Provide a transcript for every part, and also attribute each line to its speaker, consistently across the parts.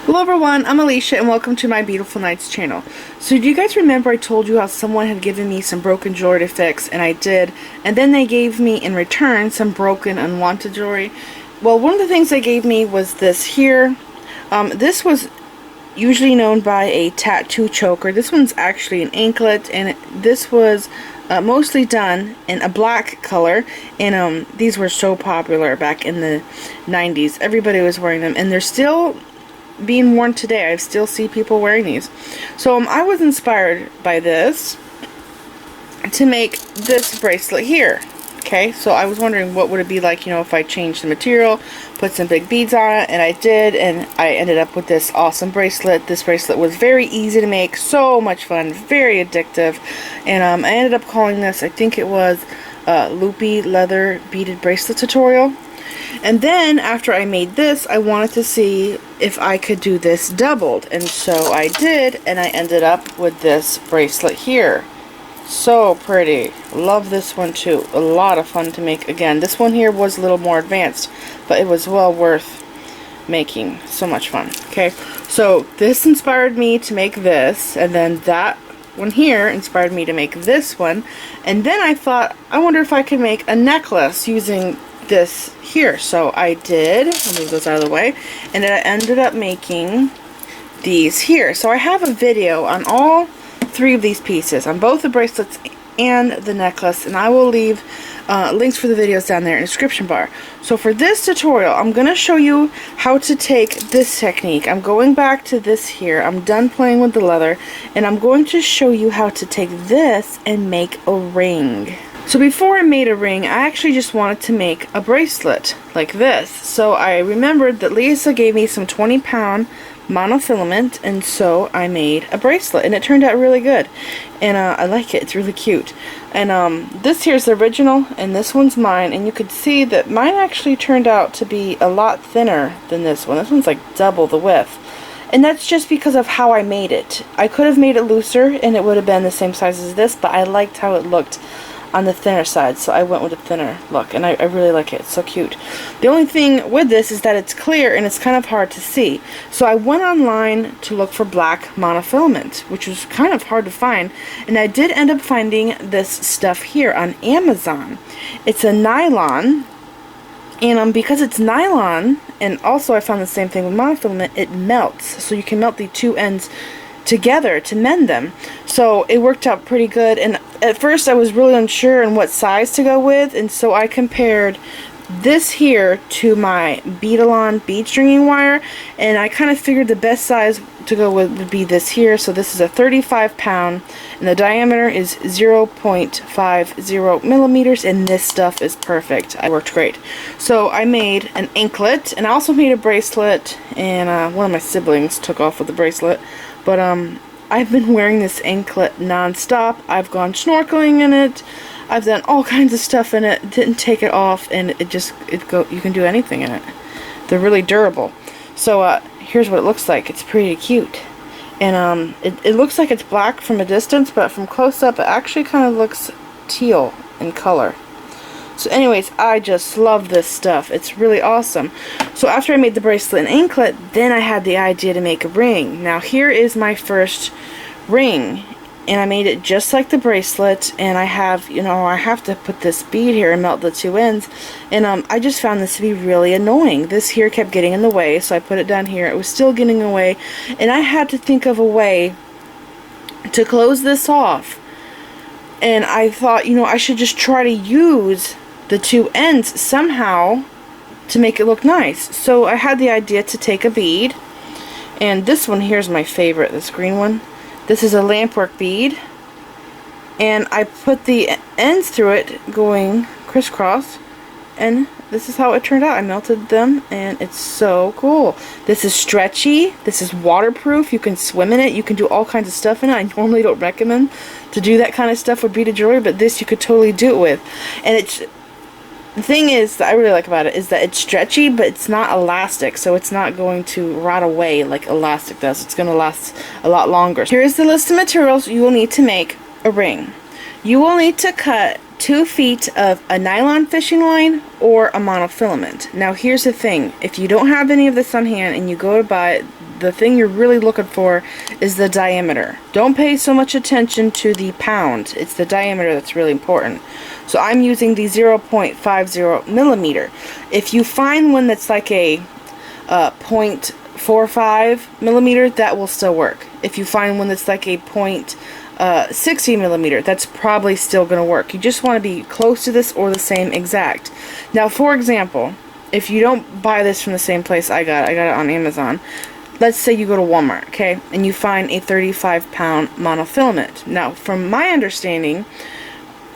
Speaker 1: Hello everyone, I'm Alicia and welcome to my Beautiful Nights channel. So do you guys remember I told you how someone had given me some broken jewelry to fix, and I did, and then they gave me in return some broken unwanted jewelry? Well, one of the things they gave me was this here. This was usually known by a tattoo choker. This one's actually an anklet, and this was mostly done in a black color, and these were so popular back in the 90s. Everybody was wearing them, and they're still being worn today. I still see people wearing these. So I was inspired by this to make this bracelet here. Okay, so I was wondering what would it be like, if I changed the material, put some big beads on it, and I did, and I ended up with this awesome bracelet. This bracelet was very easy to make, so much fun, very addictive, and I ended up calling this, I think it was Loopy Leather Beaded Bracelet Tutorial. And then after I made this, I wanted to see if I could do this doubled, and so I did, and I ended up with this bracelet here. So pretty. Love this one too. A lot of fun to make. Again, this one here was a little more advanced, but it was well worth making. So much fun. Okay, so this inspired me to make this, and then that one here inspired me to make this one, and then I thought, I wonder if I could make a necklace using this here. So I did. I'll move those out of the way, and then I ended up making these here. So I have a video on all three of these pieces, on both the bracelets and the necklace, and I will leave links for the videos down there in the description bar. So for this tutorial, I'm going to show you how to take this technique. I'm going back to this here. I'm done playing with the leather, and I'm going to show you how to take this and make a ring. So before I made a ring, I actually just wanted to make a bracelet like this. So I remembered that Lisa gave me some 20-pound monofilament, and so I made a bracelet, and it turned out really good, and I like it. It's really cute. And this here's the original, and this one's mine, and you could see that mine actually turned out to be a lot thinner than this one. This one's like double the width, and that's just because of how I made it. I could have made it looser and it would have been the same size as this, but I liked how it looked on the thinner side, so I went with a thinner look, and I really like it. It's so cute. The only thing with this is that it's clear and it's kind of hard to see. So I went online to look for black monofilament, which was kind of hard to find, and I did end up finding this stuff here on Amazon. It's a nylon, and because it's nylon, and also I found the same thing with monofilament, it melts, so you can melt the two ends together to mend them. So it worked out pretty good, and at first I was really unsure on what size to go with, and so I compared this here to my Beaded bead stringing wire, and I kind of figured the best size to go with would be this here. So this is a 35-pound, and the diameter is 0.50 millimeters, and this stuff is perfect. It worked great. So I made an anklet, and I also made a bracelet, and one of my siblings took off with the bracelet. But I've been wearing this anklet non-stop. I've gone snorkeling in it. I've done all kinds of stuff in it. Didn't take it off, and you can do anything in it. They're really durable. So here's what it looks like. It's pretty cute, and it looks like it's black from a distance, but from close up, it actually kind of looks teal in color. So anyways, I just love this stuff. It's really awesome. So after I made the bracelet and anklet, then I had the idea to make a ring. Now here is my first ring, and I made it just like the bracelet, and I have, I have to put this bead here and melt the two ends, and I just found this to be really annoying. This here kept getting in the way, so I put it down here. It was still getting away, and I had to think of a way to close this off. And I thought, I should just try to use the two ends somehow to make it look nice. So I had the idea to take a bead, and this one here's my favorite, this green one. This is a lampwork bead, and I put the ends through it going crisscross, and this is how it turned out. I melted them, and it's so cool. This is stretchy. This is waterproof. You can swim in it. You can do all kinds of stuff in it. I normally don't recommend to do that kind of stuff with beaded jewelry, but this you could totally do it with. And the thing is that I really like about it is that it's stretchy, but it's not elastic, so it's not going to rot away like elastic does. It's going to last a lot longer. Here is the list of materials you will need to make a ring. You will need to cut 2 feet of a nylon fishing line or a monofilament. Now here's the thing, if you don't have any of this on hand and you go to buy it, the thing you're really looking for is the diameter. Don't pay so much attention to the pound. It's the diameter that's really important. So I'm using the 0.50 millimeter. If you find one that's like a 0.45 millimeter, that will still work. If you find one that's like a 0.60 millimeter, that's probably still going to work. You just want to be close to this or the same exact. Now, for example, if you don't buy this from the same place I got it on Amazon. Let's say you go to Walmart, okay, and you find a 35-pound monofilament. Now, from my understanding,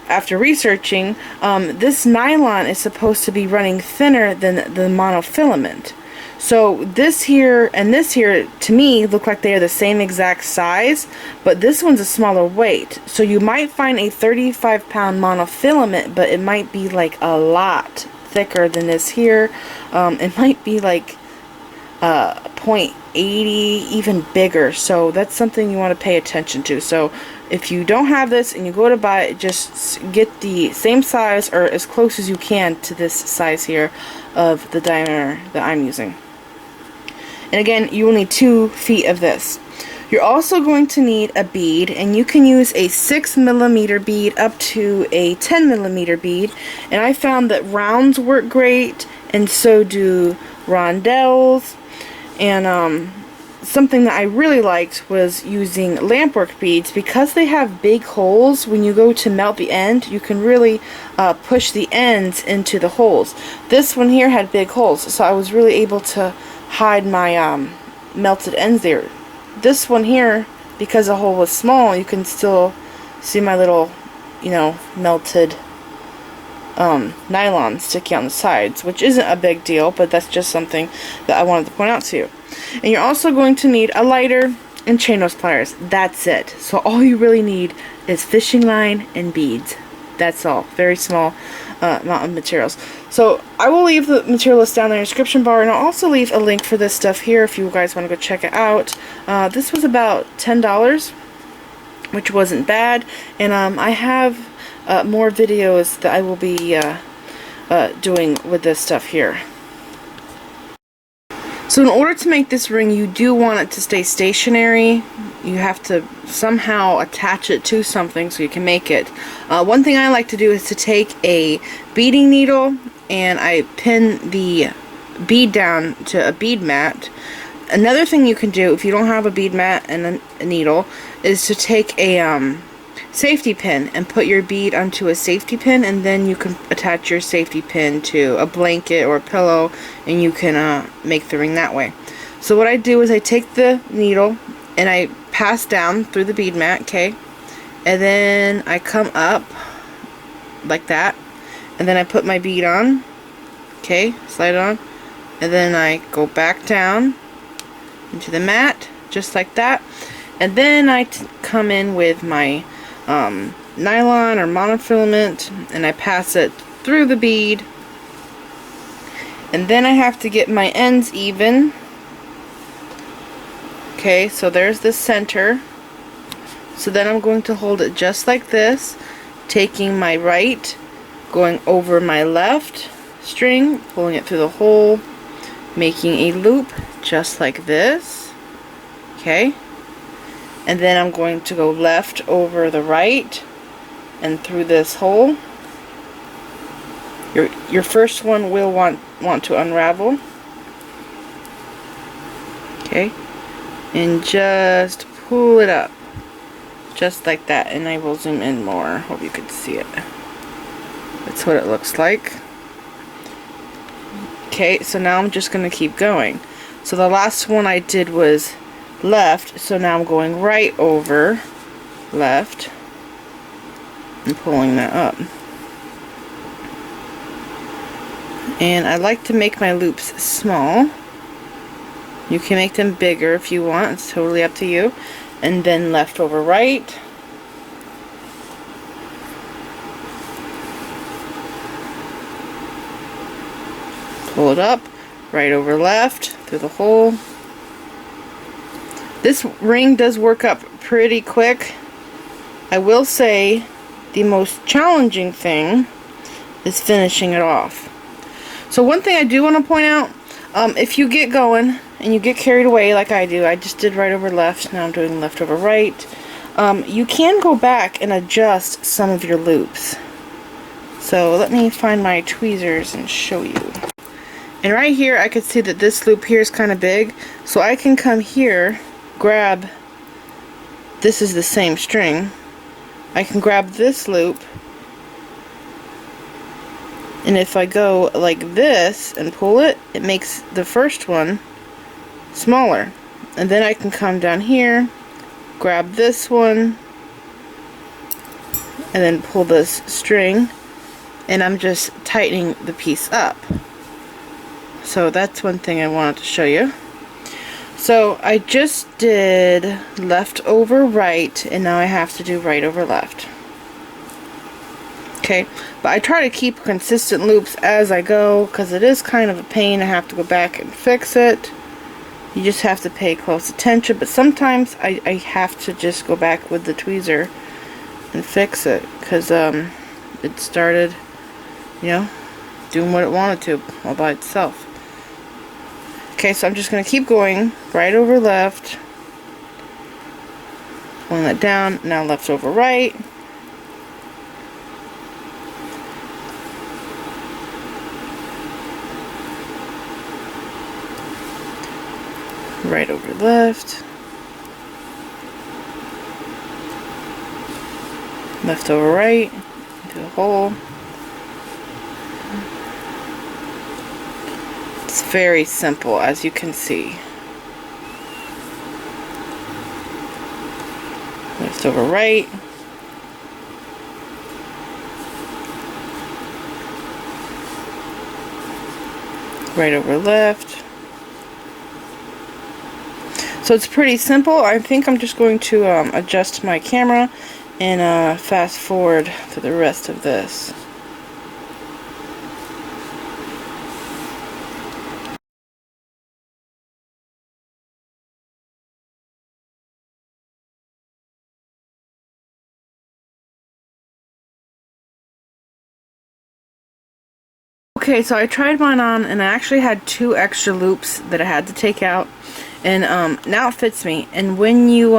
Speaker 1: after researching, this nylon is supposed to be running thinner than the monofilament. So this here and this here, to me, look like they are the same exact size, but this one's a smaller weight. So you might find a 35-pound monofilament, but it might be like a lot thicker than this here. It might be like 0.80, even bigger. So that's something you want to pay attention to. So if you don't have this and you go to buy it, just get the same size or as close as you can to this size here of the diameter that I'm using. And again, you will need 2 feet of this. You're also going to need a bead, and you can use a 6mm bead up to a 10mm bead. And I found that rounds work great, and so do rondelles. And something that I really liked was using lampwork beads. Because they have big holes, when you go to melt the end, you can really push the ends into the holes. This one here had big holes, so I was really able to hide my melted ends there. This one here, because the hole was small, you can still see my little, you know, melted nylon sticking on the sides, which isn't a big deal, but that's just something that I wanted to point out to you. And you're also going to need a lighter and chain nose pliers. That's it. So all you really need is fishing line and beads. That's all. Very small amount of materials. So I will leave the material list down there in the description bar, and I'll also leave a link for this stuff here if you guys want to go check it out. This was about $10, which wasn't bad, and I have more videos that I will be doing with this stuff here. So in order to make this ring, you do want it to stay stationary. You have to somehow attach it to something so you can make it. One thing I like to do is to take a beading needle and I pin the bead down to a bead mat. Another thing you can do if you don't have a bead mat and a needle is to take a safety pin and put your bead onto a safety pin, and then you can attach your safety pin to a blanket or a pillow, and you can make the ring that way. So what I do is I take the needle and I pass down through the bead mat, okay, and then I come up like that, and then I put my bead on, okay, slide it on, and then I go back down into the mat just like that, and then I come in with my nylon or monofilament, and I pass it through the bead, and then I have to get my ends even. Okay, so there's the center. So then I'm going to hold it just like this, taking my right, going over my left string, pulling it through the hole, making a loop just like this. Okay, and then I'm going to go left over the right and through this hole. Your first one will want to unravel. Okay, and just pull it up just like that, and I will zoom in more. Hope you can see it. That's what it looks like. Okay, so now I'm just going to keep going. So the last one I did was left, so now I'm going right over left and pulling that up. And I like to make my loops small. You can make them bigger if you want, it's totally up to you. And then left over right. Pull it up, right over left, through the hole. This ring does work up pretty quick. I will say the most challenging thing is finishing it off. So one thing I do want to point out, If you get going and you get carried away like I do, I just did right over left, now I'm doing left over right, you can go back and adjust some of your loops. So let me find my tweezers and show you. And right here I could see that this loop here is kind of big, so I can come here, grab, this is the same string, I can grab this loop, and if I go like this and pull it, it makes the first one smaller. And then I can come down here, grab this one, and then pull this string, and I'm just tightening the piece up. So that's one thing I wanted to show you. So I just did left over right, and now I have to do right over left. Okay, but I try to keep consistent loops as I go, because it is kind of a pain. I have to go back and fix it. You just have to pay close attention, but sometimes I have to just go back with the tweezer and fix it, because it started, you know, doing what it wanted to all by itself. Okay, so I'm just going to keep going right over left, pulling that down, now left over right. Right over left, left over right, into the hole. It's very simple, as you can see. Left over right, right over left. So it's pretty simple. I think I'm just going to adjust my camera and fast forward to the rest of this. Okay, so I tried mine on, and I actually had 2 extra loops that I had to take out, and now it fits me. And when you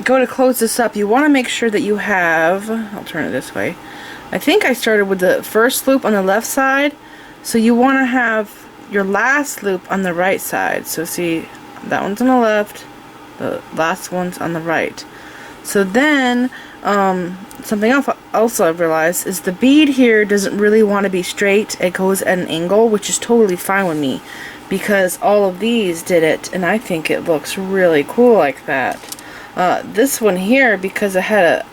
Speaker 1: go to close this up, you want to make sure that you have, I'll turn it this way, I think I started with the first loop on the left side, so you want to have your last loop on the right side. So see, that one's on the left, the last one's on the right. So then something else I've realized is the bead here doesn't really want to be straight. It goes at an angle, which is totally fine with me, because all of these did it, and I think it looks really cool like that. This one here, because it had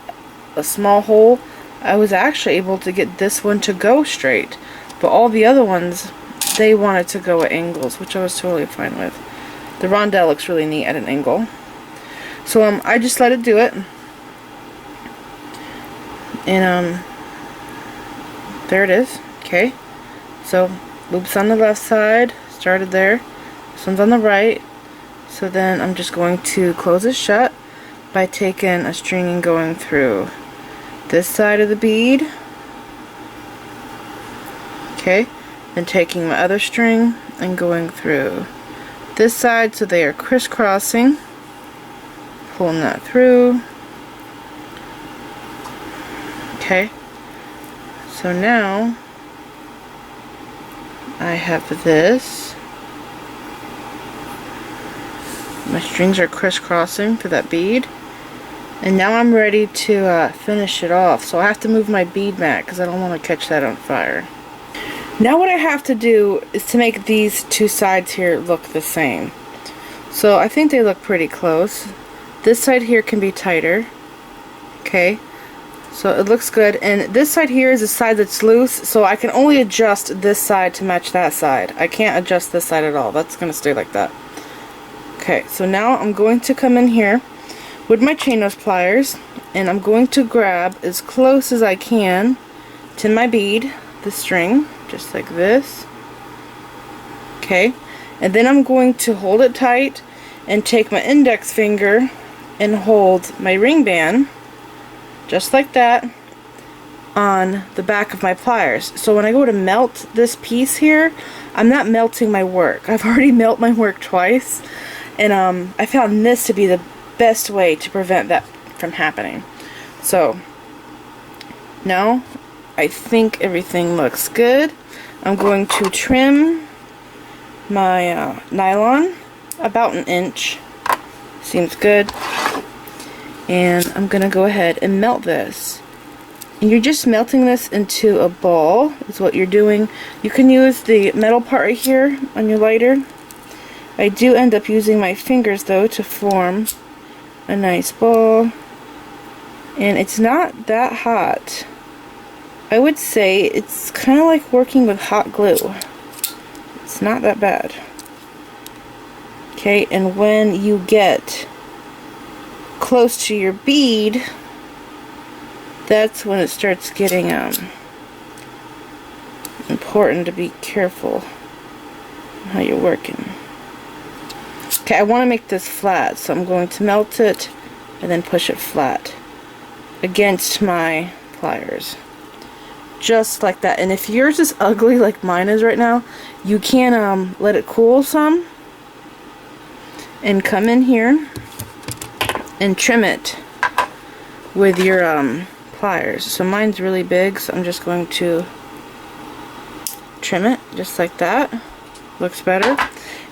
Speaker 1: a small hole, I was actually able to get this one to go straight, but all the other ones, they wanted to go at angles, which I was totally fine with. The rondelle looks really neat at an angle. So I just let it do it, and there it is. Okay, so loops on the left side, started there, this one's on the right. So then I'm just going to close it shut by taking a string and going through this side of the bead. Okay, then taking my other string and going through this side, so they are crisscrossing, pulling that through. Okay, so now I have this. My strings are crisscrossing through that bead, and now I'm ready to finish it off. So I have to move my bead mat because I don't want to catch that on fire. Now what I have to do is to make these 2 sides here look the same. So I think they look pretty close. This side here can be tighter. Okay, so it looks good, and this side here is a side that's loose, so I can only adjust this side to match that side. I can't adjust this side at all. That's going to stay like that. Okay, so now I'm going to come in here with my chain nose pliers, and I'm going to grab as close as I can to my bead, the string, just like this. Okay, and then I'm going to hold it tight and take my index finger and hold my ring band just like that, on the back of my pliers. So when I go to melt this piece here, I'm not melting my work. I've already melted my work twice, and I found this to be the best way to prevent that from happening. So now I think everything looks good. I'm going to trim my nylon about 1 inch. Seems good. And I'm gonna go ahead and melt this. And you're just melting this into a ball is what you're doing. You can use the metal part right here on your lighter. I do end up using my fingers though to form a nice ball. And it's not that hot. I would say it's kind of like working with hot glue. It's not that bad. Okay, and when you get close to your bead, that's when it starts getting important to be careful how you're working. Okay, I want to make this flat, so I'm going to melt it and then push it flat against my pliers. Just like that. And if yours is ugly like mine is right now, you can let it cool some and come in here and trim it with your pliers. So mine's really big, so I'm just going to trim it just like that. Looks better.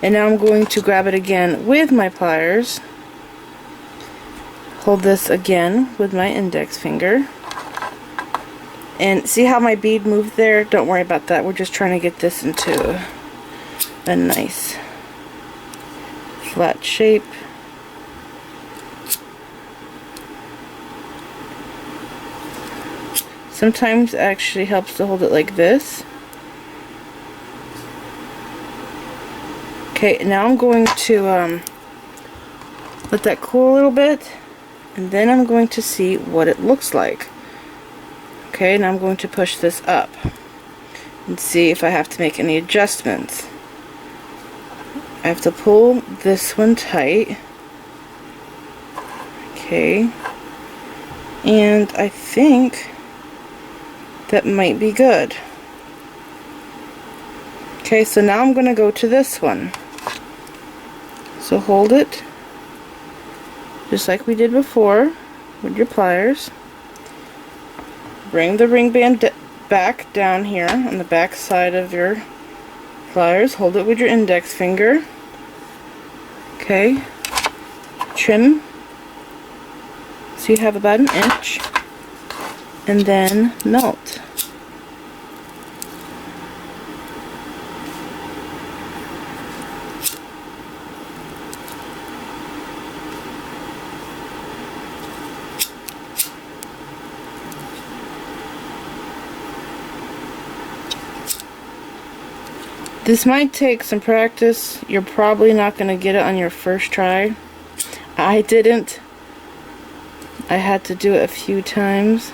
Speaker 1: And now I'm going to grab it again with my pliers. Hold this again with my index finger. And see how my bead moved there? Don't worry about that. We're just trying to get this into a nice flat shape. Sometimes it actually helps to hold it like this. Okay, now I'm going to let that cool a little bit, and then I'm going to see what it looks like. Okay, now I'm going to push this up and see if I have to make any adjustments. I have to pull this one tight. Okay, and I think that might be good. Okay, so now I'm going to go to this one. So hold it just like we did before with your pliers. Bring the ring band back down here on the back side of your pliers. Hold it with your index finger. Okay. Trim so you have about 1 inch. And then melt. This might take some practice. You're probably not going to get it on your first try. I didn't. I had to do it a few times.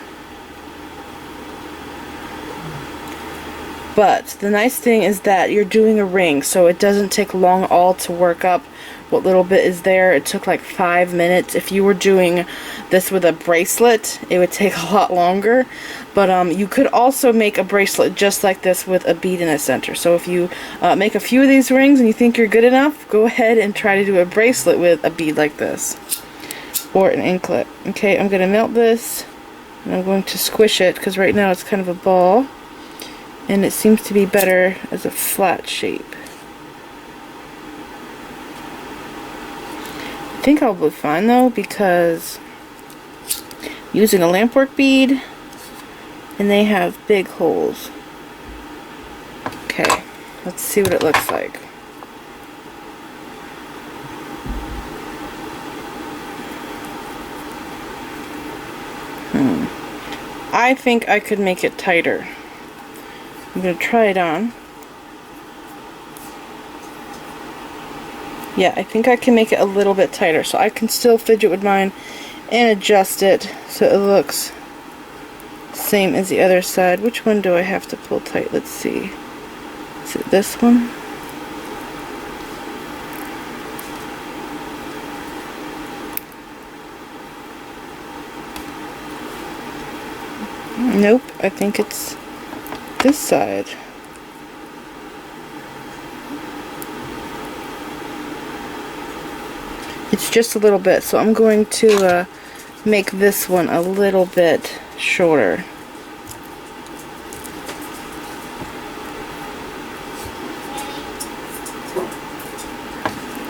Speaker 1: But the nice thing is that you're doing a ring, so it doesn't take long at all to work up what little bit is there. It took like 5 minutes. If you were doing this with a bracelet, it would take a lot longer. But you could also make a bracelet just like this with a bead in the center. So if you make a few of these rings and you think you're good enough, go ahead and try to do a bracelet with a bead like this. Or an anklet. Okay, I'm going to melt this, and I'm going to squish it, because right now it's kind of a ball. And it seems to be better as a flat shape. I think I'll be fine though, because I'm using a lampwork bead and they have big holes. Okay, let's see what it looks like. I think I could make it tighter. I'm going to try it on. Yeah, I think I can make it a little bit tighter, so I can still fidget with mine and adjust it so it looks same as the other side. Which one do I have to pull tight? Let's see. Is it this one? Nope, I think it's this side. It's just a little bit, so I'm going to make this one a little bit shorter.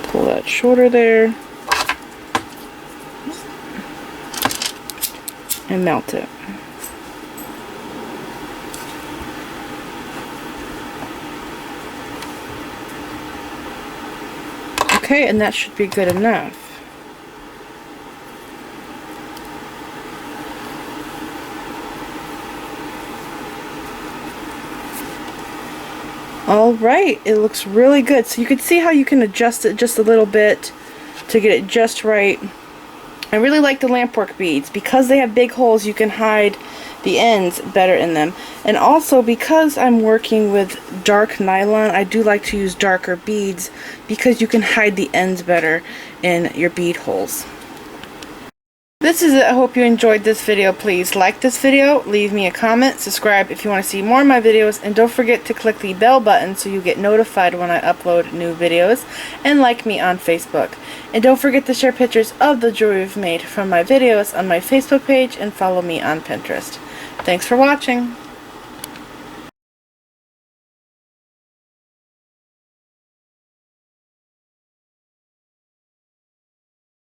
Speaker 1: Pull that shorter there. And mount it. Okay, and that should be good enough. Alright, it looks really good. So you can see how you can adjust it just a little bit to get it just right. I really like the lampwork beads. Because they have big holes, you can hide the ends better in them. And also, because I'm working with dark nylon, I do like to use darker beads because you can hide the ends better in your bead holes. This is it. I hope you enjoyed this video. Please like this video, leave me a comment, subscribe if you want to see more of my videos, and don't forget to click the bell button so you get notified when I upload new videos, and like me on Facebook. And don't forget to share pictures of the jewelry we've made from my videos on my Facebook page and follow me on Pinterest. Thanks for watching.